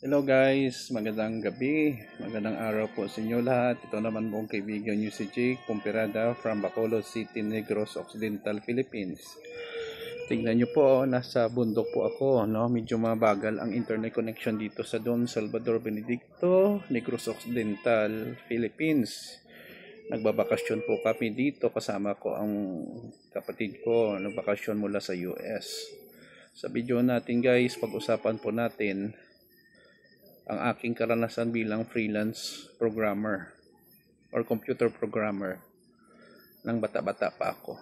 Hello guys, magandang gabi, magandang araw po sa inyo lahat. Ito naman po ang kaibigan nyo si Jake Pomperada from Bacolod City, Negros Occidental, Philippines. Tingnan nyo po, nasa bundok po ako, no? Medyo mabagal ang internet connection dito sa Don Salvador Benedicto, Negros Occidental, Philippines. Nagbabakasyon po kami dito, kasama ko ang kapatid ko, nagbakasyon mula sa US. Sa video natin guys, pag-usapan po natin ang aking karanasan bilang freelance programmer or computer programmer nang bata-bata pa ako.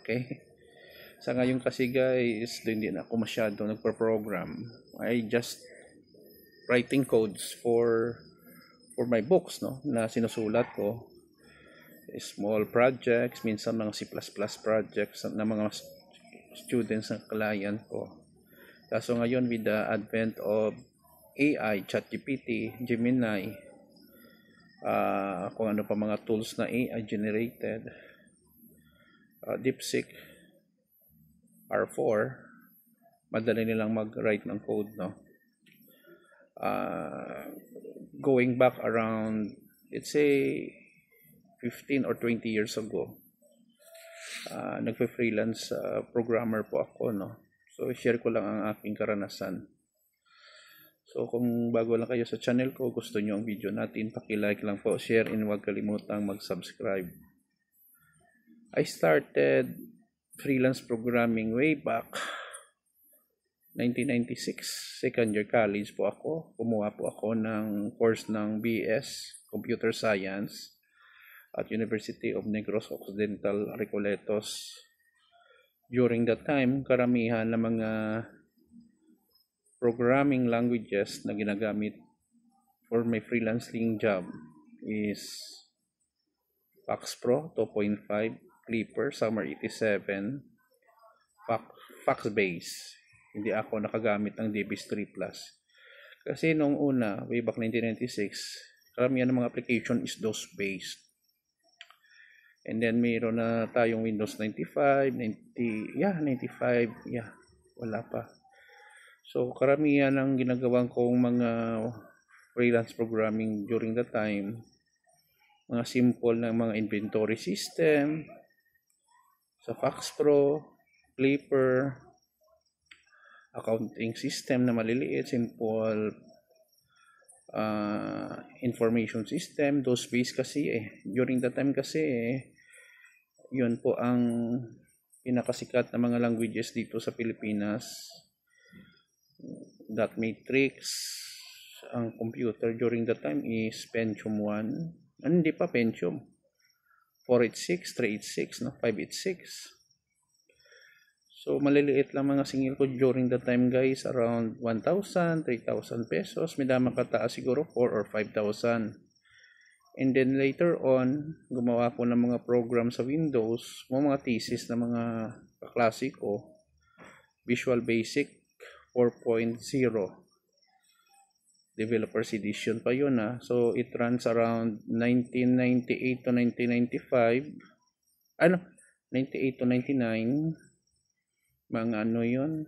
Okay? Sa ngayon kasi guys, hindi na ako masyado nagpo-program. I just writing codes for my books, no, na sinusulat ko. Small projects, minsan mga C++ projects na mga students ng client ko. Kaso ngayon with the advent of AI, ChatGPT, Gemini, kung ano pa mga tools na AI generated, DeepSeek, R4, madali nilang mag-write ng code, no? Going back around, let's say, 15 or 20 years ago, nagpe-freelance programmer po ako, no? So, share ko lang ang aking karanasan. So kung bago lang kayo sa channel ko, gusto nyo ang video natin, paki-like lang po, share, and huwag kalimutang mag-subscribe. I started freelance programming way back 1996, second year college po ako. Kumuha po ako ng course ng BS Computer Science at University of Negros Occidental, Recoletos. During that time, karamihan ng mga programming languages na ginagamit for my freelancing job is FoxPro 2.5, Clipper, Summer 87, FoxBase. Hindi ako nakagamit ng DBase 3+. Kasi nung una, way back 1996, karamihan ng mga application is DOS-based. And then mayroon na tayong Windows 95, 95, wala pa. So, karamihan ng ginagawang kong mga freelance programming during that time, mga simple na mga inventory system, sa FoxPro, Clipper, accounting system na maliliit, simple information system, those based kasi during that time kasi yun po ang pinakasikat na mga languages dito sa Pilipinas. Dot matrix, ang computer during that time is Pentium 1, hindi pa Pentium, 486, 386, no? 586. So maliliit lang mga singil ko during that time guys, around 1,000, 3,000 pesos, may damang kataas siguro 4 or 5,000. And then later on, gumawa ko ng mga program sa Windows, mga thesis na mga kaklase ko, Visual Basic 4.0, Developers Edition pa yun So it runs around 1998 to 1995, 98 to 99, mga yun,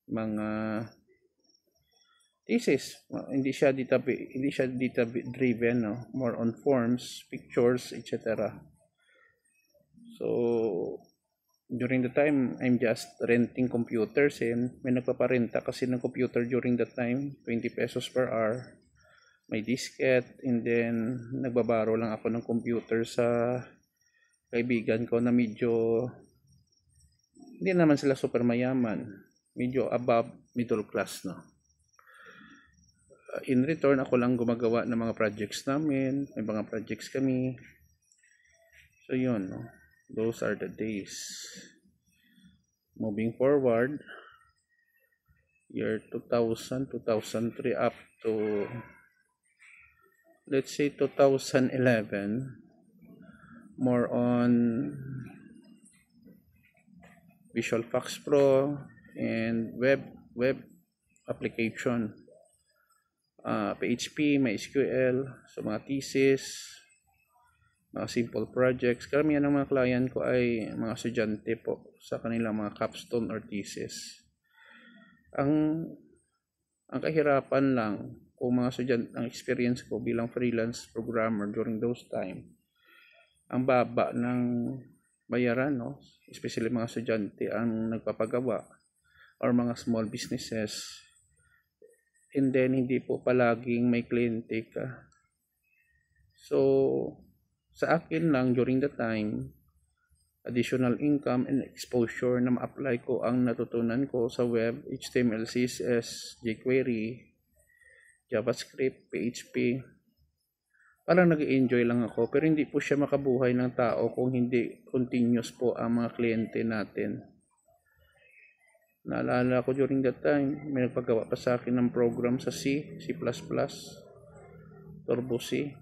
mga thesis. Hindi siya data driven, no? More on forms, pictures, etc. So during the time, I'm just renting computers, and may nagpaparenta kasi ng computer during that time, 20 pesos per hour. May disket, and then nagbabaro lang ako ng computer sa kaibigan ko na medyo, hindi naman sila super mayaman, medyo above middle class, no? In return, ako lang gumagawa ng mga projects namin, may mga projects kami. So yun, no? Those are the days. Moving forward, year 2000, 2003 up to, let's say 2011, more on Visual FoxPro and web application, PHP, MySQL, so mga thesis, mga simple projects. Karamihan ng mga client ko ay mga estudyante po sa kanilang mga capstone or thesis. Ang Ang kahirapan lang, kung mga estudyante, ang experience ko bilang freelance programmer during those time, ang baba ng bayaran, no? Especially mga estudyante ang nagpapagawa or mga small businesses. And then, hindi po palaging may kliyente ka. So, sa akin lang during the time, additional income and exposure na ma-apply ko ang natutunan ko sa web, HTML, CSS, jQuery, JavaScript, PHP. Parang nag-enjoy lang ako, pero hindi po siya makabuhay ng tao kung hindi continuous po ang mga kliyente natin. Naalala ko during that time, may nagpagawa pa sa akin ng program sa C, C++, Turbo C,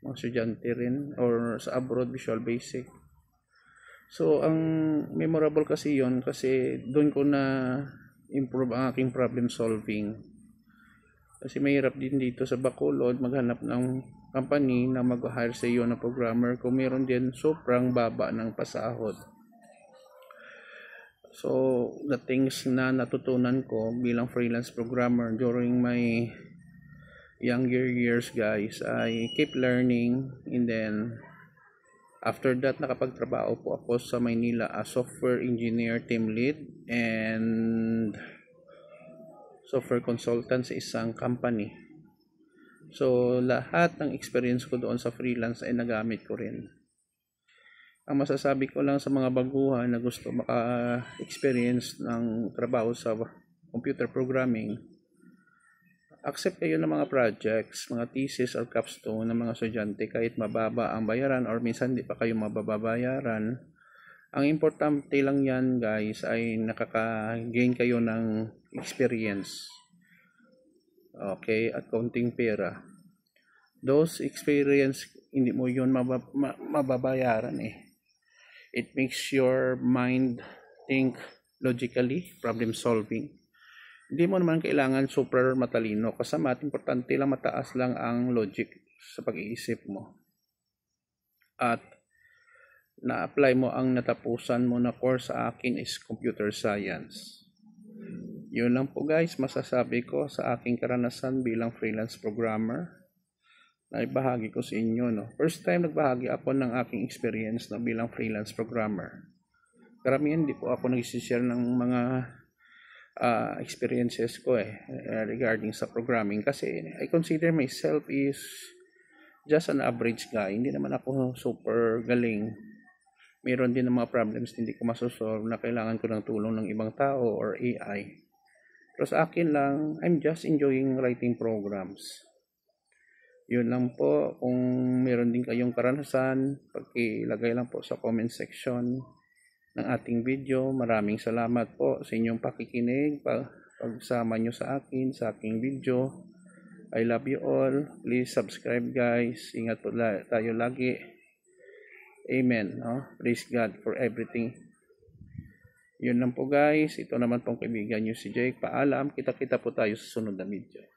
mga estudyante rin, or sa abroad, Visual Basic. So, ang memorable kasi yon kasi doon ko na improve ang aking problem solving. Kasi mahirap din dito sa Bacolod maghanap ng company na mag-hire sa iyo na programmer kung meron din sobrang baba ng pasahod. So, the things na natutunan ko bilang freelance programmer during my younger years, guys, I keep learning, and then after that nakapagtrabaho po ako sa Maynila as software engineer, team lead, and software consultant sa isang company. So, lahat ng experience ko doon sa freelance ay nagamit ko rin. Ang masasabi ko lang sa mga baguhan na gusto maka-experience ng trabaho sa computer programming, accept kayo ng mga projects, mga thesis or capstone ng mga estudyante kahit mababa ang bayaran or minsan di pa kayo mababayaran. Ang importante lang yan, guys, ay nakaka-gain kayo ng experience. Okay, at kaunting pera. Those experience, hindi mo yun mababayaran eh. It makes your mind think logically, problem solving. Hindi mo naman kailangan super matalino. Kasama at importante lang mataas lang ang logic sa pag-iisip mo. At na-apply mo ang natapusan mo na course sa akin is computer science. Yun lang po, guys, masasabi ko sa aking karanasan bilang freelance programmer. Naibahagi ko sa inyo, no? First time nagbahagi ako ng aking experience na bilang freelance programmer. Karamihan di po ako nag-share ng mga experiences ko regarding sa programming kasi I consider myself is just an average guy. Hindi naman ako super galing. Meron din ng mga problems na hindi ko masosolve na kailangan ko ng tulong ng ibang tao or AI. Pero sa akin lang, I'm just enjoying writing programs. Yun lang po. Kung meron din kayong karanasan, pagkilagay lang po sa comment section ng ating video. Maraming salamat po sa inyong pakikinig, pagsama nyo sa akin, sa aking video. I love you all. Please subscribe, guys. Ingat po tayo lagi. Amen. No? Praise God for everything. Yun lang po, guys. Ito naman pong kaibigan nyo si Jake. Paalam. Kita-kita po tayo sa sunod na video.